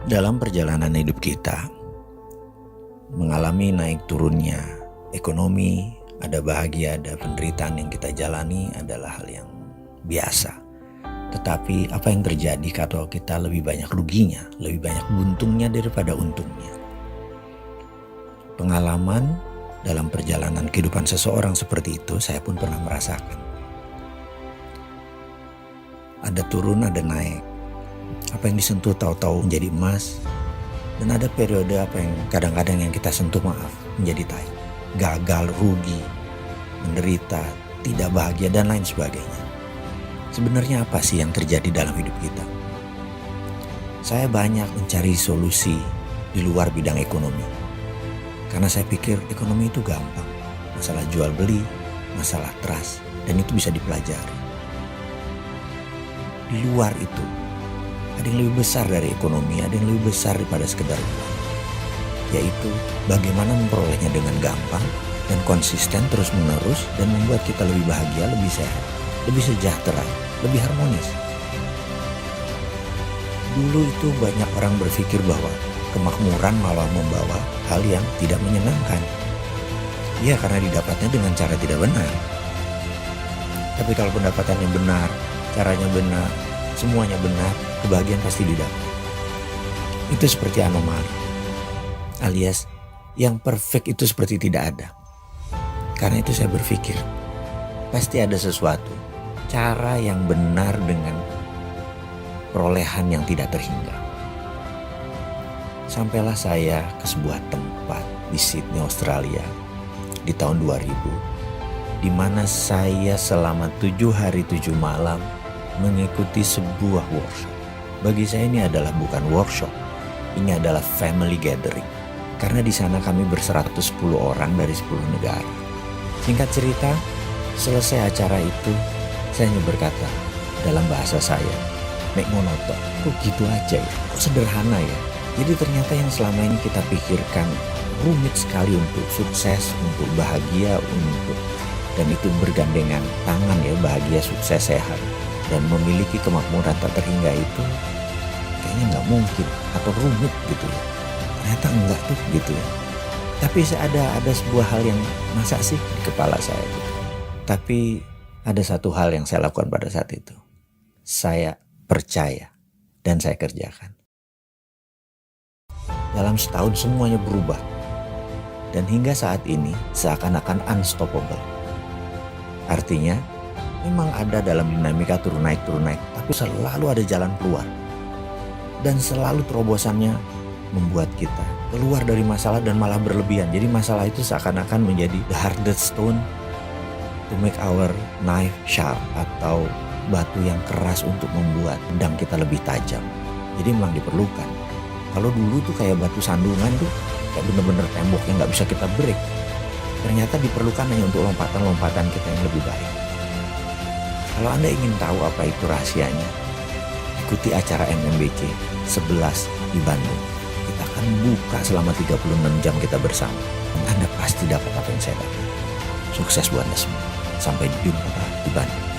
Dalam perjalanan hidup kita, mengalami naik turunnya ekonomi, ada bahagia, ada penderitaan yang kita jalani adalah hal yang biasa. Tetapi apa yang terjadi kalau kita lebih banyak ruginya, lebih banyak buntungnya daripada untungnya? Pengalaman dalam perjalanan kehidupan seseorang seperti itu saya pun pernah merasakan. Ada turun, ada naik. Apa yang disentuh tahu-tahu menjadi emas, dan ada periode apa yang kadang-kadang yang kita sentuh menjadi tai, gagal, rugi, menderita, tidak bahagia dan lain sebagainya. Sebenarnya apa sih yang terjadi dalam hidup kita? Saya banyak mencari solusi di luar bidang ekonomi, karena saya pikir ekonomi itu gampang, masalah jual beli, masalah trust, dan itu bisa dipelajari. Di luar itu ada yang lebih besar dari ekonomi, ada yang lebih besar daripada sekedar uang, yaitu bagaimana memperolehnya dengan gampang dan konsisten terus-menerus dan membuat kita lebih bahagia, lebih sehat, lebih sejahtera, lebih harmonis. Dulu itu banyak orang berpikir bahwa kemakmuran malah membawa hal yang tidak menyenangkan. Ya, karena didapatnya dengan cara tidak benar. Tapi kalau pendapatannya benar, caranya benar, semuanya benar, kebahagiaan pasti didapat. Itu seperti anomali, alias yang perfect itu seperti tidak ada. Karena itu saya berpikir, pasti ada sesuatu, cara yang benar dengan perolehan yang tidak terhingga. Sampailah saya ke sebuah tempat di Sydney, Australia di tahun 2000, di mana saya selama 7 hari 7 malam mengikuti sebuah workshop. Bagi saya ini adalah bukan workshop, ini adalah family gathering. Karena di sana kami ber-110 orang dari 10 negara. Singkat cerita, selesai acara itu, saya hanya berkata dalam bahasa saya, nek monoton, kok gitu aja ya, kok sederhana ya. Jadi ternyata yang selama ini kita pikirkan rumit sekali untuk sukses, untuk bahagia, dan itu bergandengan tangan ya, bahagia, sukses, sehat, dan memiliki kemakmuran tak terhingga itu kayaknya nggak mungkin atau rumit gitu ya. Ternyata enggak tuh gitu ya. Tapi ada sebuah hal yang masa sih di kepala saya gitu. Tapi ada satu hal yang saya lakukan pada saat itu. Saya percaya dan saya kerjakan. Dalam setahun semuanya berubah. Dan hingga saat ini seakan-akan unstoppable. Artinya memang ada dalam dinamika turun naik, tapi selalu ada jalan keluar. Dan selalu terobosannya membuat kita keluar dari masalah dan malah berlebihan. Jadi masalah itu seakan-akan menjadi the hardest stone to make our knife sharp, atau batu yang keras untuk membuat pedang kita lebih tajam. Jadi memang diperlukan. Kalau dulu tuh kayak batu sandungan tuh kayak bener-bener tembok yang gak bisa kita break. Ternyata diperlukan hanya untuk lompatan-lompatan kita yang lebih baik. Kalau Anda ingin tahu apa itu rahasianya, ikuti acara MMBC 11 di Bandung. Kita akan buka selama 36 jam kita bersama. Dan Anda pasti dapat apa yang saya dapat. Sukses buat Anda semua. Sampai jumpa di Bandung.